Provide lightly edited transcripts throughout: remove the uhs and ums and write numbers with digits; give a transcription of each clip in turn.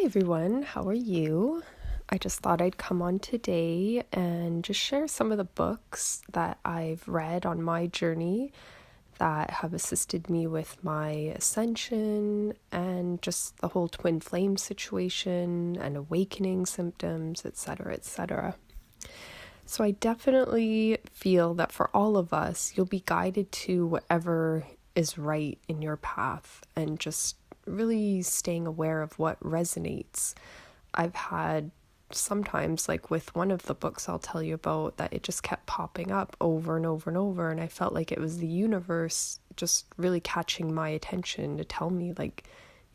Hi everyone, how are you? I just thought I'd come on today and just share some of the books that I've read on my journey that have assisted me with my ascension and just the whole twin flame situation and awakening symptoms, etc., etc. So I definitely feel that for all of us, you'll be guided to whatever is right in your path and just really staying aware of what resonates. I've had sometimes, like with one of the books I'll tell you about, that it just kept popping up over and over and over, and I felt like it was the universe just really catching my attention to tell me, like,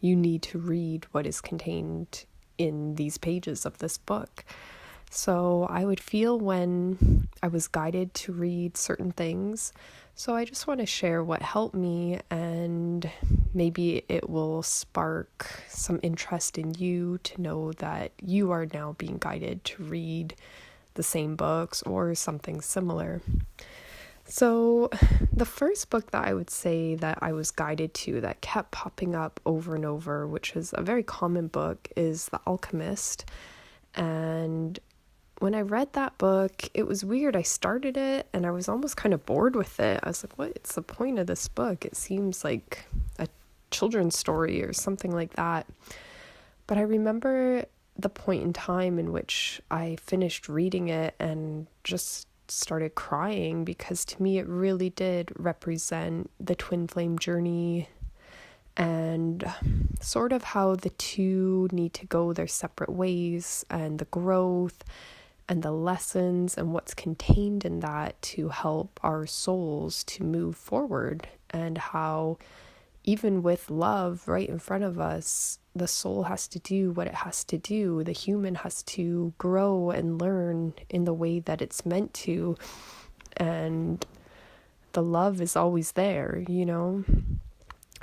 you need to read what is contained in these pages of this book. So I would feel when I was guided to read certain things. So I just want to share what helped me, and maybe it will spark some interest in you to know that you are now being guided to read the same books or something similar. So the first book that I would say that I was guided to that kept popping up over and over, which is a very common book, is The Alchemist. And when I read that book, it was weird. I started it and I was almost kind of bored with it. I was like, what's the point of this book? It seems like a children's story or something like that. But I remember the point in time in which I finished reading it and just started crying, because to me it really did represent the twin flame journey and sort of how the two need to go their separate ways, and the growth and the lessons and what's contained in that to help our souls to move forward, and how even with love right in front of us, the soul has to do what it has to do. The human has to grow and learn in the way that it's meant to, and the love is always there, you know?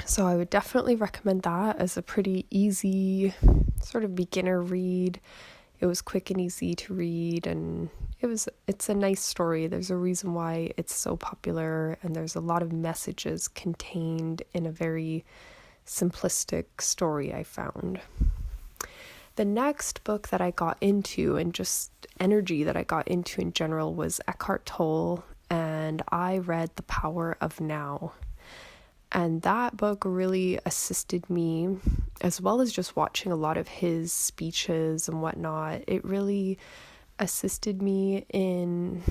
So I would definitely recommend that as a pretty easy sort of beginner read. It was quick and easy to read, and it's a nice story. There's a reason why it's so popular, and there's a lot of messages contained in a very simplistic story, I found. The next book that I got into, and just energy that I got into in general, was Eckhart Tolle, and I read The Power of Now. And that book really assisted me, as well as just watching a lot of his speeches and whatnot. It really assisted me in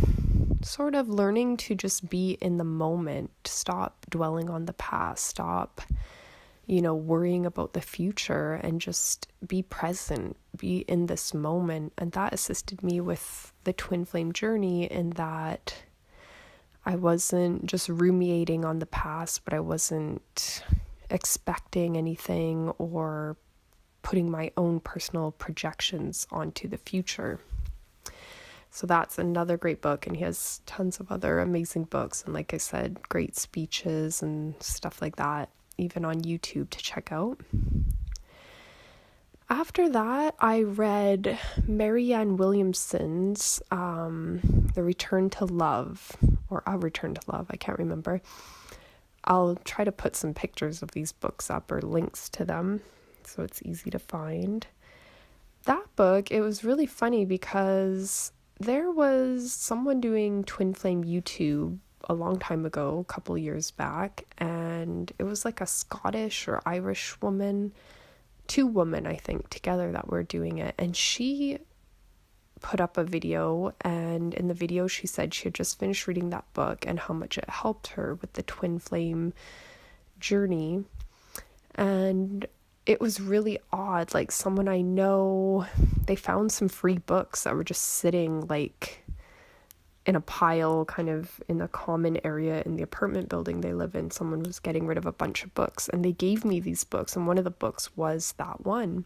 sort of learning to just be in the moment, stop dwelling on the past, stop, worrying about the future, and just be present, be in this moment. And that assisted me with the twin flame journey, in that I wasn't just ruminating on the past, but I wasn't expecting anything or putting my own personal projections onto the future. So that's another great book, and he has tons of other amazing books, and like I said, great speeches and stuff like that, even on YouTube to check out. After that, I read Marianne Williamson's The Return to Love, or A Return to Love, I can't remember. I'll try to put some pictures of these books up or links to them so it's easy to find. That book, it was really funny because there was someone doing twin flame YouTube a long time ago, a couple years back, and it was like a Scottish or Irish woman, two women, I think, together that were doing it. And she put up a video, and in the video she said she had just finished reading that book and how much it helped her with the twin flame journey. And it was really odd, like someone I know, they found some free books that were just sitting like in a pile kind of in a common area in the apartment building they live in. Someone was getting rid of a bunch of books, and they gave me these books, and one of the books was that one.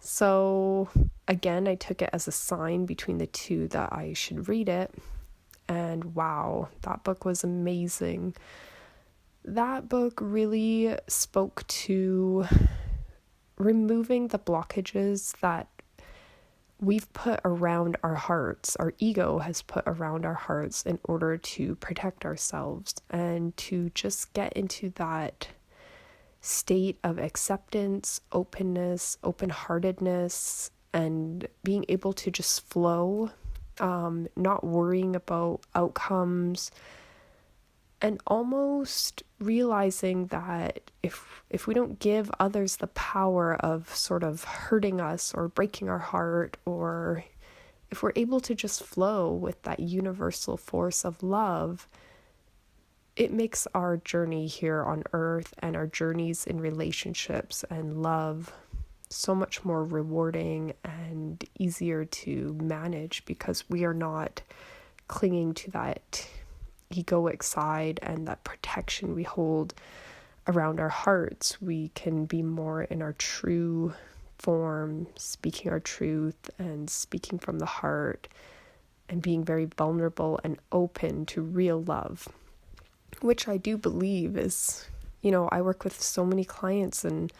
So again, I took it as a sign between the two that I should read it, and wow, that book was amazing. That book really spoke to removing the blockages that we've put around our hearts, our ego has put around our hearts in order to protect ourselves, and to just get into that state of acceptance, openness, open-heartedness, and being able to just flow, not worrying about outcomes, and almost realizing that if we don't give others the power of sort of hurting us or breaking our heart, or if we're able to just flow with that universal force of love, it makes our journey here on earth and our journeys in relationships and love so much more rewarding and easier to manage, because we are not clinging to that egoic side and that protection we hold around our hearts. We can be more in our true form, speaking our truth and speaking from the heart, and being very vulnerable and open to real love, which I do believe is, I work with so many clients and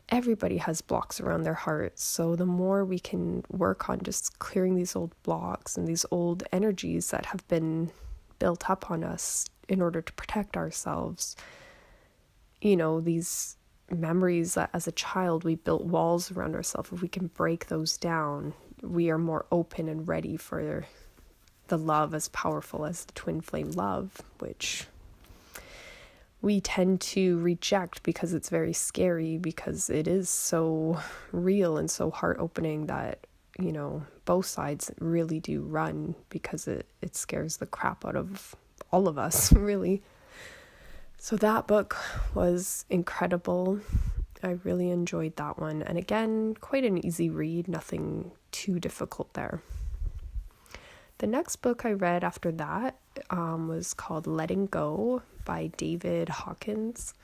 everybody has blocks around their hearts. So the more we can work on just clearing these old blocks and these old energies that have been built up on us in order to protect ourselves, these memories that as a child we built walls around ourselves, if we can break those down, we are more open and ready for the love as powerful as the twin flame love, which we tend to reject because it's very scary, because it is so real and so heart-opening that, both sides really do run, because it scares the crap out of all of us, really. So that book was incredible. I really enjoyed that one. And again, quite an easy read, nothing too difficult there. The next book I read after that was called Letting Go by David Hawkins.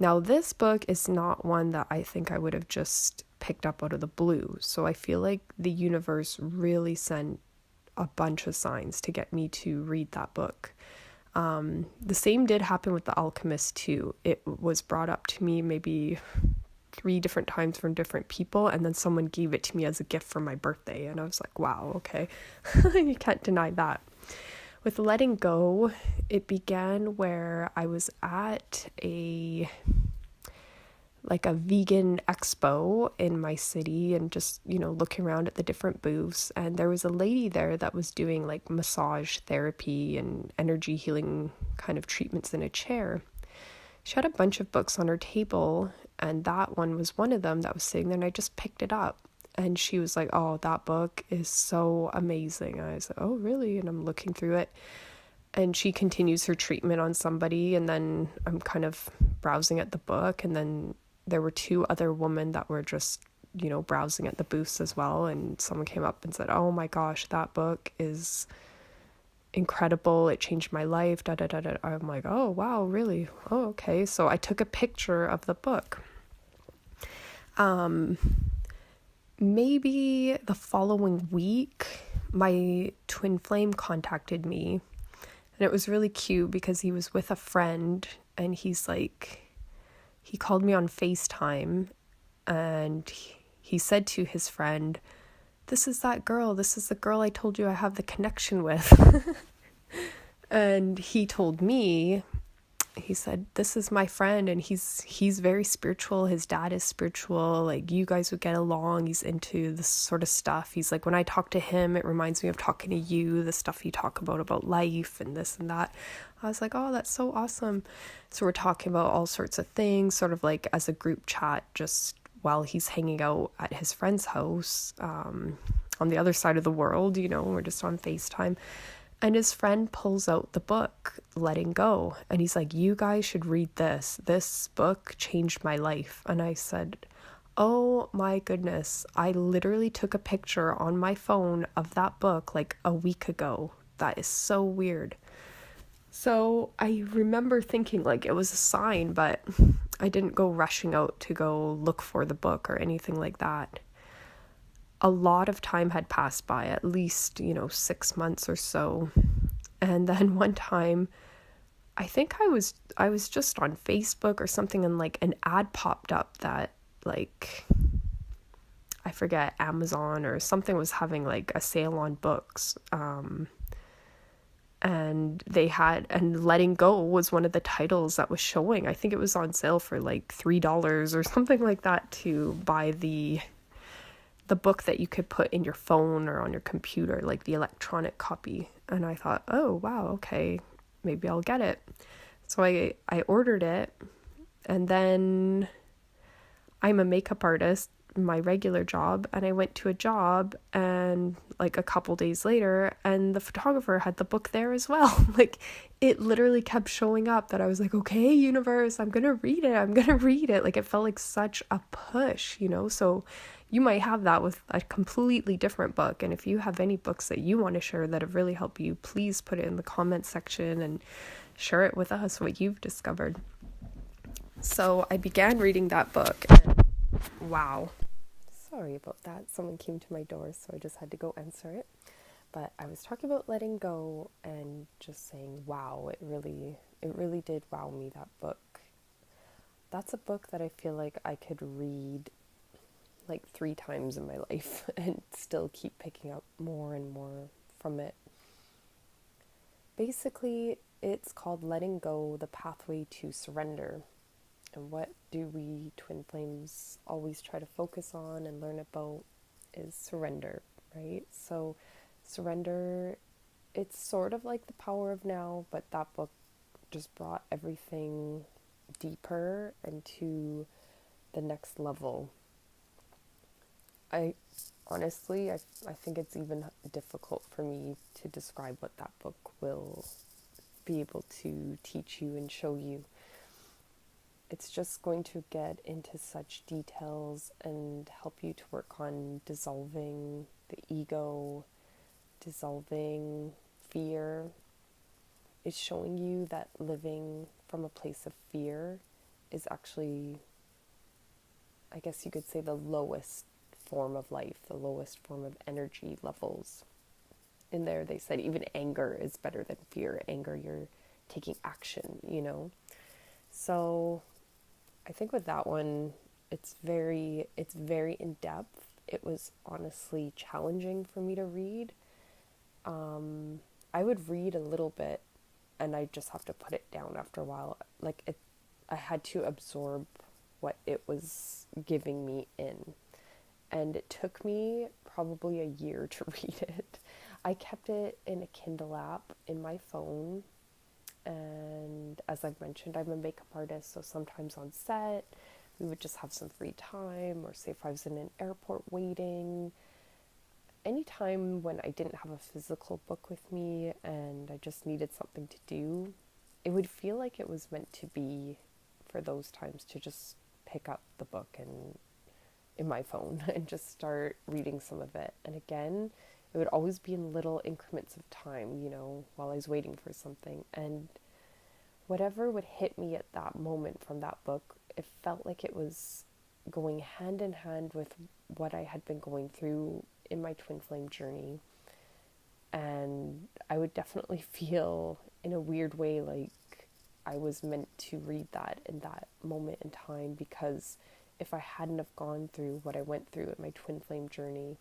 Now, this book is not one that I think I would have just picked up out of the blue. So I feel like the universe really sent a bunch of signs to get me to read that book. The same did happen with The Alchemist too. It was brought up to me maybe 3 different times from different people, and then someone gave it to me as a gift for my birthday, and I was like, wow, okay. You can't deny that. With Letting Go, it began where I was at a vegan expo in my city, and just, looking around at the different booths, and there was a lady there that was doing like massage therapy and energy healing kind of treatments in a chair. She had a bunch of books on her table, and that one was one of them that was sitting there, and I just picked it up. And she was like, oh, that book is so amazing. And I was like, oh, really? And I'm looking through it. And she continues her treatment on somebody, and then I'm kind of browsing at the book, and then there were 2 other women that were just, browsing at the booths as well, and someone came up and said, oh my gosh, that book is incredible, it changed my life, da da da da. I'm like, oh wow, really? Oh, okay. So I took a picture of the book. Maybe the following week, my twin flame contacted me, and it was really cute because he was with a friend, and he called me on FaceTime, and he said to his friend, this is that girl, this is the girl I told you I have the connection with. And he told me, he said, this is my friend, and he's very spiritual, his dad is spiritual, like you guys would get along, he's into this sort of stuff. He's like, when I talk to him, it reminds me of talking to you, the stuff you talk about life and this and that. I was like, oh, that's so awesome. So we're talking about all sorts of things, sort of like as a group chat, just while he's hanging out at his friend's house, on the other side of the world, we're just on FaceTime. And his friend pulls out the book, Letting Go. And he's like, you guys should read this. This book changed my life. And I said, oh my goodness. I literally took a picture on my phone of that book like a week ago. That is so weird. So I remember thinking like it was a sign, but I didn't go rushing out to go look for the book or anything like that. A lot of time had passed by, at least, 6 months or so. And then one time, I think I was just on Facebook or something, and like an ad popped up that like, I forget, Amazon or something was having like a sale on books. and Letting Go was one of the titles that was showing. I think it was on sale for like $3 or something like that to buy the book that you could put in your phone or on your computer, like the electronic copy. And I thought, oh wow, okay, maybe I'll get it. So I ordered it, and then I'm a makeup artist, my regular job, and I went to a job, and like a couple days later, and the photographer had the book there as well. Like, it literally kept showing up that I was like, okay, universe, I'm gonna read it. Like, it felt like such a push, so you might have that with a completely different book. And if you have any books that you want to share that have really helped you, please put it in the comments section and share it with us, what you've discovered. So I began reading that book, and wow. Sorry about that. Someone came to my door, so I just had to go answer it. But I was talking about letting go and just saying, wow, it really did wow me, that book. That's a book that I feel like I could read like 3 times in my life and still keep picking up more and more from it. Basically, it's called Letting Go, the Pathway to Surrender. And what do we twin flames always try to focus on and learn about is surrender, right? So surrender, it's sort of like the power of now, but that book just brought everything deeper and to the next level. I think it's even difficult for me to describe what that book will be able to teach you and show you. It's just going to get into such details and help you to work on dissolving the ego, dissolving fear. It's showing you that living from a place of fear is actually, I guess you could say, the lowest form of life, the lowest form of energy levels. In there they said even anger is better than fear. Anger, you're taking action, So I think with that one, it's very in depth. It was honestly challenging for me to read. I would read a little bit and I just have to put it down after a while. I had to absorb what it was giving me in. And it took me probably a year to read it. I kept it in a Kindle app in my phone. And as I've mentioned, I'm a makeup artist, so sometimes on set, we would just have some free time, or say if I was in an airport waiting, anytime when I didn't have a physical book with me and I just needed something to do, it would feel like it was meant to be for those times to just pick up the book and in my phone and just start reading some of it. And again, it would always be in little increments of time, while I was waiting for something. And whatever would hit me at that moment from that book, it felt like it was going hand in hand with what I had been going through in my twin flame journey. And I would definitely feel in a weird way like I was meant to read that in that moment in time, because if I hadn't have gone through what I went through in my twin flame journey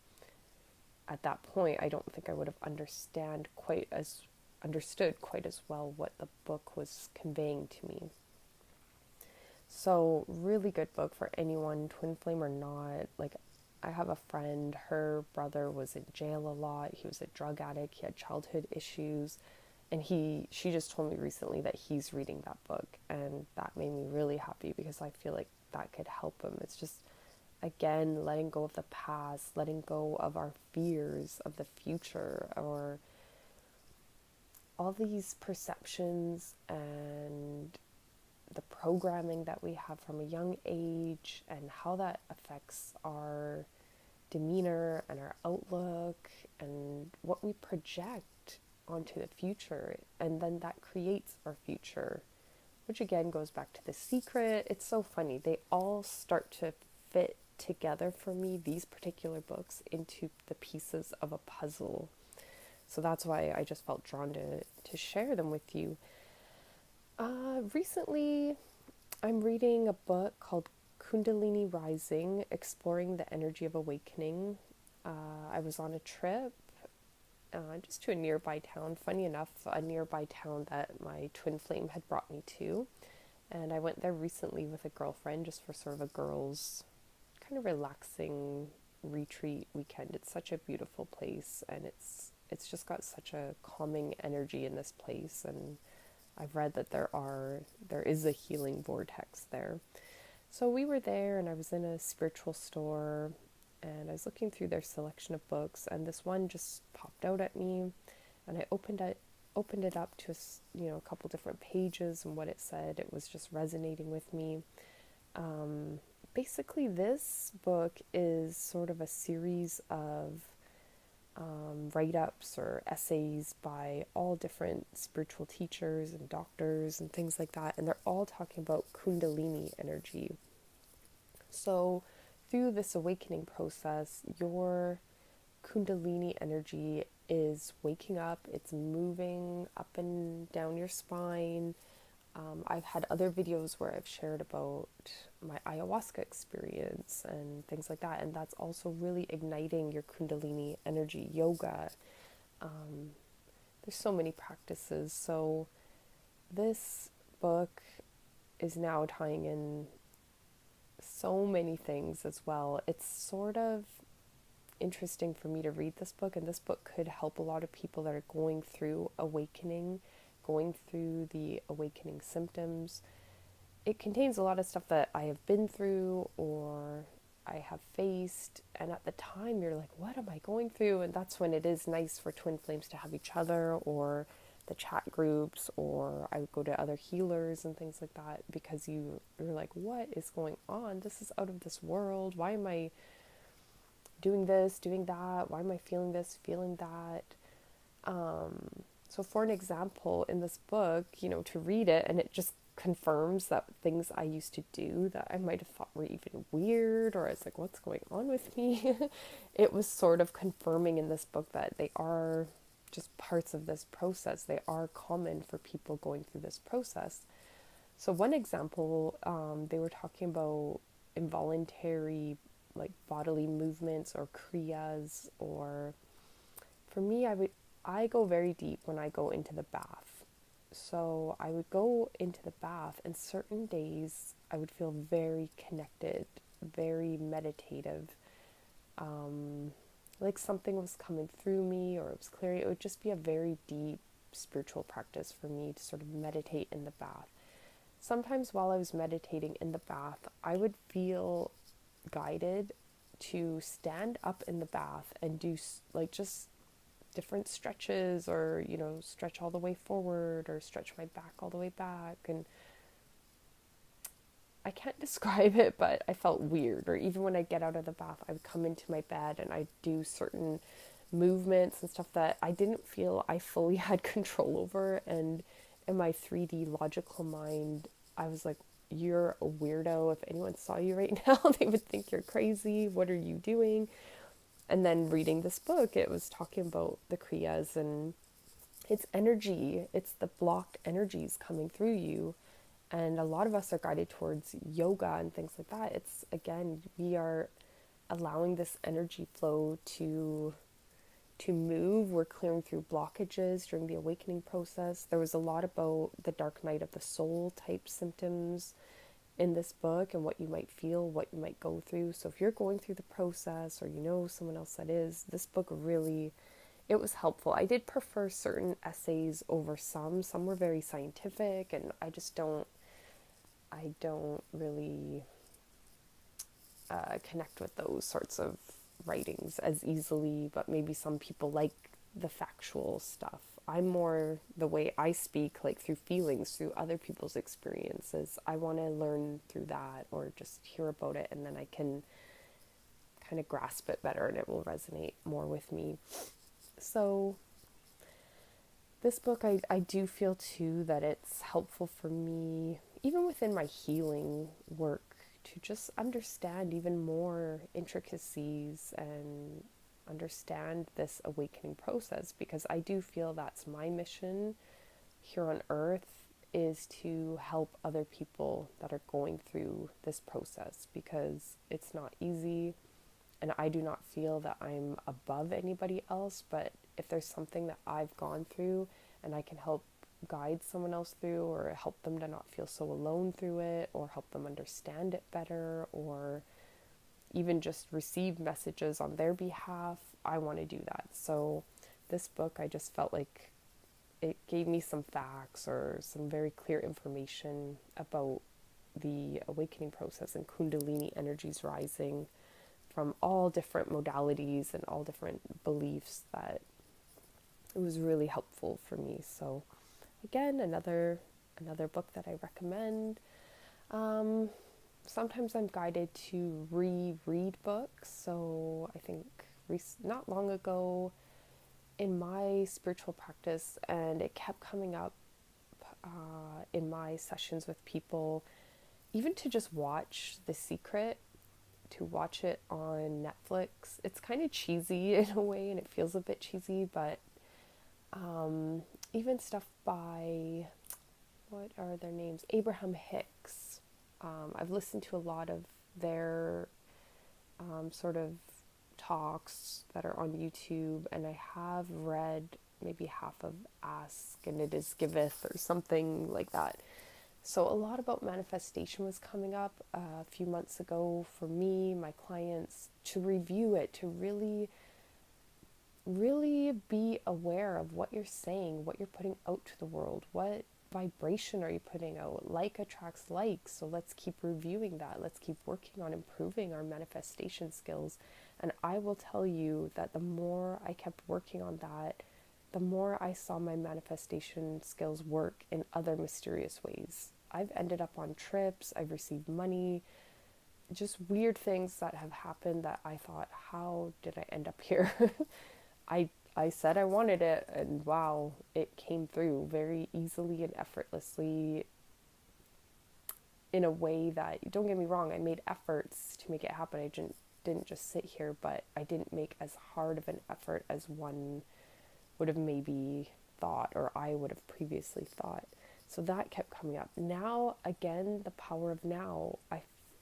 at that point, I don't think I would have understood quite as well what the book was conveying to me. So really good book for anyone, twin flame or not. Like, I have a friend, her brother was in jail a lot. He was a drug addict. He had childhood issues. And she just told me recently that he's reading that book. And that made me really happy because I feel like that could help him. It's just, again, letting go of the past, letting go of our fears of the future, or all these perceptions and the programming that we have from a young age and how that affects our demeanor and our outlook and what we project onto the future. And then that creates our future, which again goes back to The Secret. It's so funny. They all start to fit together for me, these particular books, into the pieces of a puzzle. So that's why I just felt drawn to share them with you. Recently, I'm reading a book called Kundalini Rising, Exploring the Energy of Awakening. I was on a trip just to a nearby town. Funny enough, a nearby town that my twin flame had brought me to. And I went there recently with a girlfriend just for sort of a girls' kind of relaxing retreat weekend. It's such a beautiful place, and it's just got such a calming energy in this place. And I've read that there is a healing vortex there. So we were there, and I was in a spiritual store, and I was looking through their selection of books, and this one just popped out at me, and I opened it up to a couple different pages, and what it said, it was just resonating with me. Basically, this book is sort of a series of write-ups or essays by all different spiritual teachers and doctors and things like that, and they're all talking about Kundalini energy. So through this awakening process, your Kundalini energy is waking up, it's moving up and down your spine. I've had other videos where I've shared about my ayahuasca experience and things like that, and that's also really igniting your Kundalini energy. Yoga, there's so many practices. So this book is now tying in so many things as well. It's sort of interesting for me to read this book, and this book could help a lot of people that are going through awakening, going through the awakening symptoms. It contains a lot of stuff that I have been through or I have faced, and at the time you're like, what am I going through? And that's when it is nice for twin flames to have each other, or the chat groups, or I would go to other healers and things like that, because you're like, what is going on? This is out of this world. Why am I doing this, doing that? Why am I feeling this, feeling that? So for an example, in this book, to read it, and it just confirms that things I used to do that I might have thought were even weird, or it's like, what's going on with me? It was sort of confirming in this book that they are just parts of this process. They are common for people going through this process. So one example, they were talking about involuntary like bodily movements or kriyas, or for me, I go very deep when I go into the bath. So I would go into the bath, and certain days I would feel very connected, very meditative, like something was coming through me, or it was clearing. It would just be a very deep spiritual practice for me to sort of meditate in the bath. Sometimes while I was meditating in the bath, I would feel guided to stand up in the bath and do like just different stretches, or stretch all the way forward, or stretch my back all the way back. And I can't describe it, but I felt weird. Or even when I get out of the bath, I would come into my bed and I'd do certain movements and stuff that I didn't feel I fully had control over. And in my 3D logical mind, I was like, you're a weirdo. If anyone saw you right now, they would think you're crazy. What are you doing? And then reading this book, it was talking about the kriyas, and it's energy. It's the blocked energies coming through you. And a lot of us are guided towards yoga and things like that. It's, again, we are allowing this energy flow to move. We're clearing through blockages during the awakening process. There was a lot about the dark night of the soul type symptoms in this book, and what you might feel, what you might go through. So if you're going through the process, or someone else that is, this book really, it was helpful. I did prefer certain essays over some. Some were very scientific, and I don't really connect with those sorts of writings as easily, but maybe some people like the factual stuff. I'm more the way I speak, like through feelings, through other people's experiences. I want to learn through that, or just hear about it, and then I can kind of grasp it better, and it will resonate more with me. So this book, I do feel too that it's helpful for me, even within my healing work, to just understand even more intricacies and understand this awakening process, because I do feel that's my mission here on earth, is to help other people that are going through this process, because it's not easy, And I do not feel that I'm above anybody else, but if there's something that I've gone through and I can help guide someone else through, or help them to not feel so alone through it, or help them understand it better, or even just receive messages on their behalf, I want to do that. So this book, I just felt like it gave me some facts or some very clear information about the awakening process and Kundalini energies rising from all different modalities and all different beliefs, that it was really helpful for me. So again, another book that I recommend. Sometimes I'm guided to reread books. So I think not long ago in my spiritual practice, and it kept coming up in my sessions with people, even to just watch The Secret, to watch it on Netflix. It's kind of cheesy in a way, and it feels a bit cheesy, but even stuff by, what are their names? Abraham Hicks. I've listened to a lot of their sort of talks that are on YouTube, and I have read maybe half of Ask and It Is Giveth or something like that. So a lot about manifestation was coming up a few months ago for me, my clients, to review it, to really be aware of what you're saying, what you're putting out to the world, what vibration are you putting out. Like attracts like, so let's keep reviewing that. Let's keep working on improving our manifestation skills. And I will tell you that the more I kept working on that, the more I saw my manifestation skills work in other mysterious ways. I've ended up on trips, I've received money, just weird things that have happened that I thought, how did I end up here? I said I wanted it, and wow, it came through very easily and effortlessly, in a way that, don't get me wrong, I made efforts to make it happen. I didn't just sit here, but I didn't make as hard of an effort as one would have maybe thought, or I would have previously thought. So that kept coming up. Now, again, the power of now.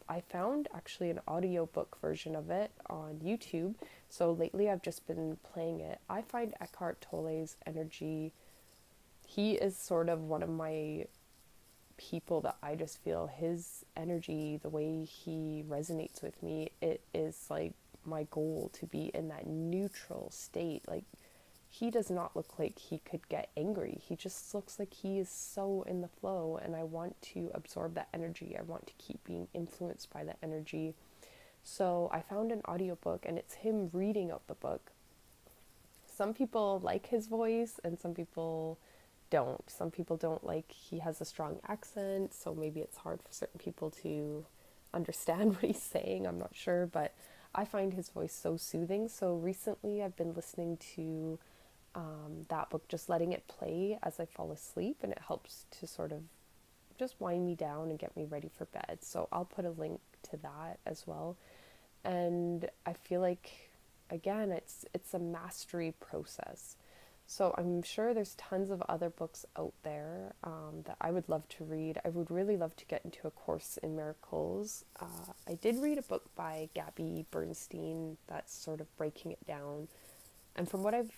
I found actually an audiobook version of it on YouTube. So lately I've just been playing it. I find Eckhart Tolle's energy, he is sort of one of my people that I just feel his energy, the way he resonates with me, it is like my goal to be in that neutral state. Like, he does not look like he could get angry. He just looks like he is so in the flow, and I want to absorb that energy. I want to keep being influenced by that energy. So I found an audiobook, and it's him reading out the book. Some people like his voice, and some people don't. Some people don't like, he has a strong accent, so maybe it's hard for certain people to understand what he's saying. I'm not sure, but I find his voice so soothing. So recently I've been listening to that book, just letting it play as I fall asleep, and it helps to sort of just wind me down and get me ready for bed. So I'll put a link to that as well. And I feel like, again, it's a mastery process. So I'm sure there's tons of other books out there that I would love to read. I would really love to get into A Course in Miracles. I did read a book by Gabrielle Bernstein that's sort of breaking it down. And from what I've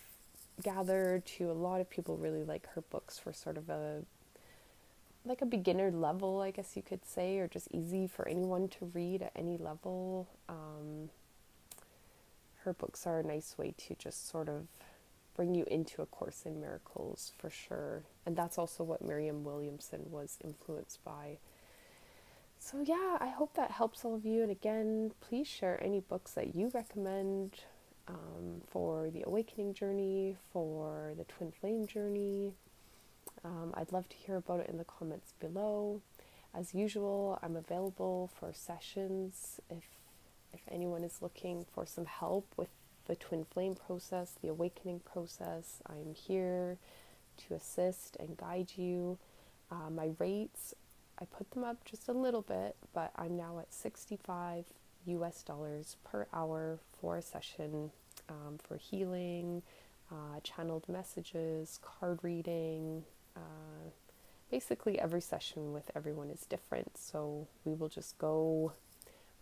gathered, to a lot of people really like her books for sort of a beginner level, I guess you could say, or just easy for anyone to read at any level. Her books are a nice way to just sort of bring you into A Course in Miracles, for sure. And that's also what Williamson was influenced by. So yeah, I hope that helps all of you. And again, please share any books that you recommend for the awakening journey, for the twin flame journey. I'd love to hear about it in the comments below. As usual, I'm available for sessions if anyone is looking for some help with the twin flame process, the awakening process. I'm here to assist and guide you. My rates, I put them up just a little bit, but I'm now at $65 per hour for a session, for healing, channeled messages, card reading. Basically every session with everyone is different, so we will just go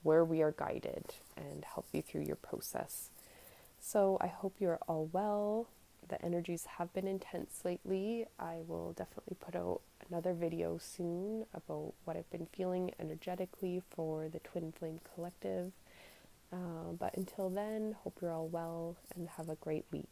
where we are guided and help you through your process. So I hope you're all well. The energies have been intense lately. I will definitely put out another video soon about what I've been feeling energetically for the Twin Flame Collective. But until then, hope you're all well and have a great week.